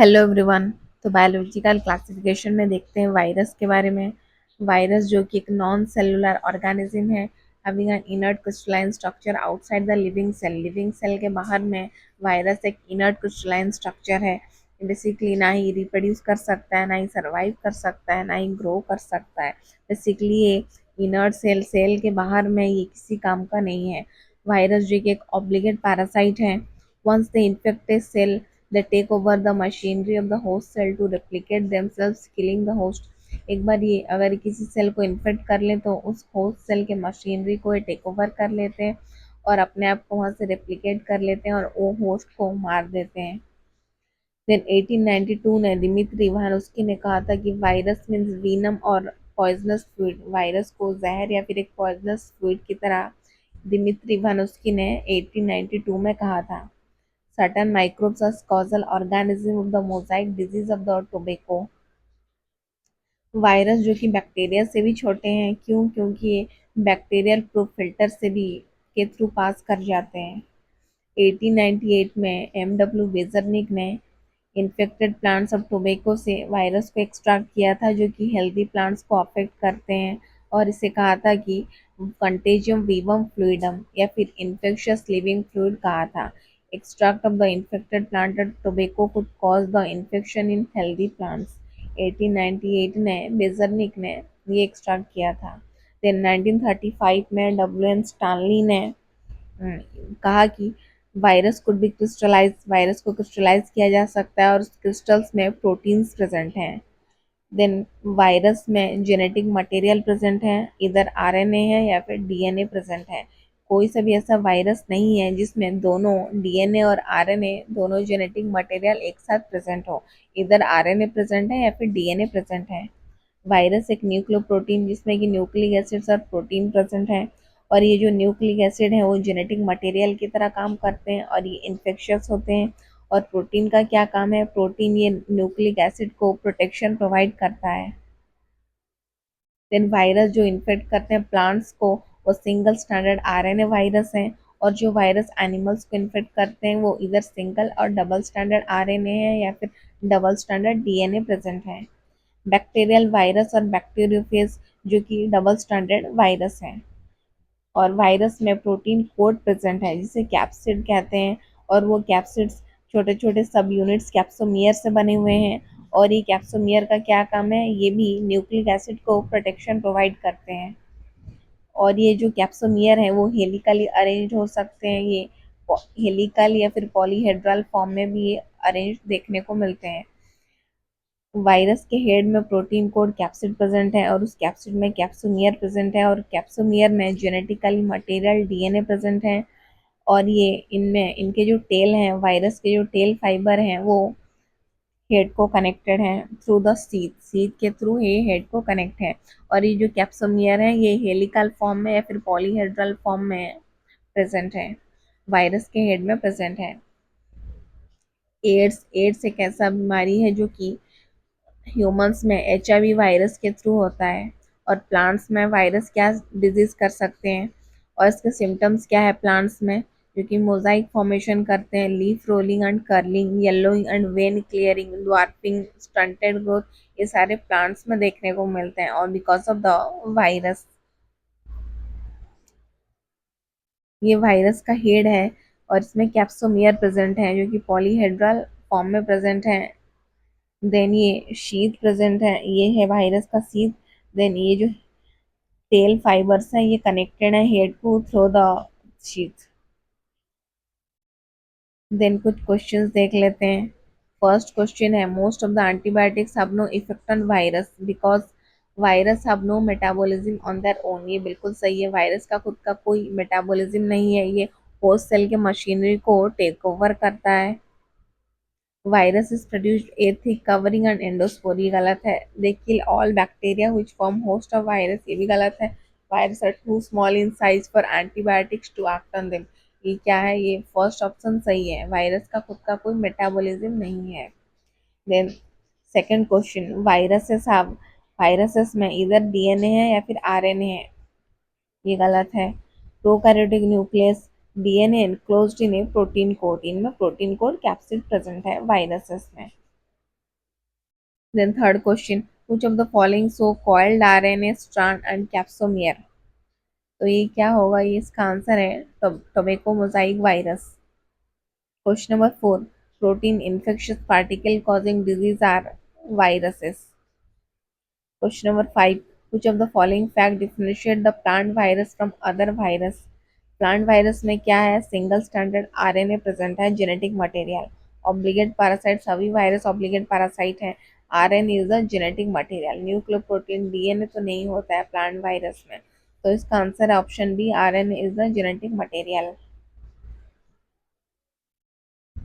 Hello everyone. तो biological classification में देखते हैं वायरस के बारे में। वायरस जो कि एक नॉन सेलुलर ऑर्गेनिज्म है, having an inert crystalline structure outside the living cell. Living cell के बाहर में वायरस एक इनर्ट क्रिस्टलाइन स्ट्रक्चर है। बेसिकली ना ही रिप्रोड्यूस कर सकता है, ना ही सर्वाइव कर सकता है, ना ही ग्रो कर सकता है। बेसिकली ये इनर्ट सेल के बाहर में ये किसी काम का नहीं है। वायरस जो कि एक ऑब्लिगेट पैरासाइट है। Once the infected cell they take over the machinery of the host cell to replicate themselves, killing the host। एक बार ये अगर किसी सेल को इन्फेक्ट कर ले तो उस होस्ट सेल के मशीनरी को ये टेक ओवर कर लेते हैं और अपने आप को वहाँ से रेप्लिकेट कर लेते हैं और वो होस्ट को मार देते हैं। देन 1892 में दिमित्री इवानोस्की ने कहा था कि वायरस मीन्स वीनम और पॉइजनस फ्लूइड। वायरस को जहर या फिर एक पॉइजनस फ्लूइड की तरह दिमित्री इवानोस्की ने 1892 में कहा था। Certain microbes are causal organism of the mosaic disease of the tobacco। Virus जो कि बैक्टीरिया से भी छोटे हैं, क्यों? क्योंकि ये बैक्टीरियल प्रूफ फिल्टर से भी के थ्रू पास कर जाते हैं। 1898 में एम.डब्ल्यू. वेजरनिक ने इन्फेक्टेड प्लांट्स ऑफ टोबैको से वायरस को एक्सट्रैक्ट किया था जो कि हेल्दी प्लांट्स को अफेक्ट करते हैं, और इसे कहा था कि कंटेजियम वीवम फ्लूइडम या फिर इन्फेक्शियस लिविंग फ्लूइड कहा था। Extract of the infected plant of tobacco could cause the infection in healthy plants. 1898 में बेजरनिक ने ये एक्सट्रैक्ट किया था। देन 1935 में डब्ल्यू.एन. स्टानली ने कहा कि virus could be crystallise. Virus को क्रिस्टलाइज किया जा सकता है और उस क्रिस्टल्स में प्रोटीन्स प्रेजेंट हैं। देन वायरस में जेनेटिक मटेरियल प्रेजेंट है, इधर आरएनए है या फिर डीएनए प्रेजेंट है। कोई सा भी ऐसा वायरस नहीं है जिसमें दोनों डीएनए और आरएनए दोनों जेनेटिक मटेरियल एक साथ प्रेजेंट हो। इधर आरएनए प्रेजेंट है या फिर डीएनए प्रेजेंट है। वायरस एक न्यूक्लियोप्रोटीन जिसमें कि न्यूक्लिक एसिड्स और प्रोटीन प्रेजेंट हैं, और ये जो न्यूक्लिक एसिड है वो जेनेटिक मटेरियल की तरह काम करते हैं और ये इन्फेक्शियस होते हैं। और प्रोटीन का क्या काम है? प्रोटीन ये न्यूक्लिक एसिड को प्रोटेक्शन प्रोवाइड करता है। देन वायरस जो इन्फेक्ट करते हैं प्लांट्स को, वो सिंगल स्टैंडर्ड आरएनए वायरस हैं, और जो वायरस एनिमल्स को इन्फेक्ट करते हैं वो इधर सिंगल और डबल स्टैंडर्ड आरएनए है या फिर डबल स्टैंडर्ड डीएनए प्रेजेंट है। बैक्टीरियल वायरस और बैक्टीरियोफेज जो कि डबल स्टैंडर्ड वायरस है, और वायरस में प्रोटीन कोड प्रेजेंट है जिसे कैप्सिड कहते हैं, और वो कैप्सिड्स छोटे छोटे सब यूनिट्स कैप्सोमियर से बने हुए हैं। और ये कैप्सोमियर का क्या काम है? ये भी न्यूक्लिक एसिड को प्रोटेक्शन प्रोवाइड करते हैं। और ये जो कैप्सोमियर है वो हेलिकली अरेंज हो सकते हैं। ये हेलिकल या फिर पॉलीहेड्रल फॉर्म में भी ये अरेंज देखने को मिलते हैं। वायरस के हेड में प्रोटीन कोड कैप्सिड प्रेजेंट है और उस कैप्सिड में कैप्सोमियर प्रेजेंट है, और कैप्सोमियर में जेनेटिकली मटेरियल डीएनए प्रेजेंट है। और ये इनमें इनके जो टेल हैं, वायरस के जो टेल फाइबर हैं वो हेड को कनेक्टेड हैं थ्रू द सीथ। सीथ के थ्रू ये हेड को कनेक्ट है। और ये जो कैप्सोमियर है ये हेलिकल फॉर्म में या फिर पॉलीहेड्रल फॉर्म में प्रेजेंट है, वायरस के हेड में प्रेजेंट है। एड्स एड्स एक ऐसा बीमारी है जो कि ह्यूमंस में एचआईवी वायरस के थ्रू होता है। और प्लांट्स में वायरस क्या डिजीज कर सकते हैं और इसके सिम्टम्स क्या है प्लांट्स में? जो कि मोजाइक फॉर्मेशन करते हैं, leaf rolling and curling, yellowing and when clearing, dwarfing, stunted growth, ये सारे प्लांट्स में देखने को मिलते हैं और बिकॉज ऑफ द वायरस। ये वायरस का हेड है और इसमें कैप्सोमियर प्रेजेंट है जो कि पॉलीहेड्रल फॉर्म में प्रेजेंट है। देन ये शीथ प्रेजेंट है, ये है वायरस का शीथ। देन ये जो टेल फाइबर्स हैं ये कनेक्टेड है हेड को थ्रू द शीथ। देन कुछ क्वेश्चंस देख लेते हैं। फर्स्ट क्वेश्चन है, most of the antibiotics have no effect on virus because virus have no metabolism on their own. ये बिल्कुल सही है, वायरस का खुद का कोई मेटाबॉलिज्म नहीं है, ये होस्ट सेल के मशीनरी को टेक ओवर करता है। Virus is produced a thick covering and endospore, ये गलत है। They kill all bacteria which form host of virus, ये भी गलत है। Virus are too small in size for antibiotics to act on them, ये क्या है? ये फर्स्ट ऑप्शन सही है, वायरस का खुद का कोई मेटाबॉलिज्म नहीं है। देन सेकंड क्वेश्चन, वायरसेस में इधर डीएनए है या फिर आरएनए है, ये गलत है। Prokaryotic nucleus, DNA enclosed in a protein coat, इनमें प्रोटीन कोड कैप्सिड प्रेजेंट है वायरसेस में। Then third question, which of the following so called RNA strand and capsomere? तो ये क्या होगा, ये इसका आंसर है tobacco mosaic virus. Question number 4, protein infectious particle causing disease are viruses. Question number 5, which of the following fact differentiate the plant virus from other virus? Plant virus में क्या है, सिंगल स्टैंडर्ड आरएनए प्रेजेंट है, genetic material. Obligate parasite, सभी virus obligate parasite हैं। RNA is a genetic material. Nucleoprotein DNA तो नहीं होता है प्लांट वायरस में, तो इसका आंसर है option B, RNA is the genetic material.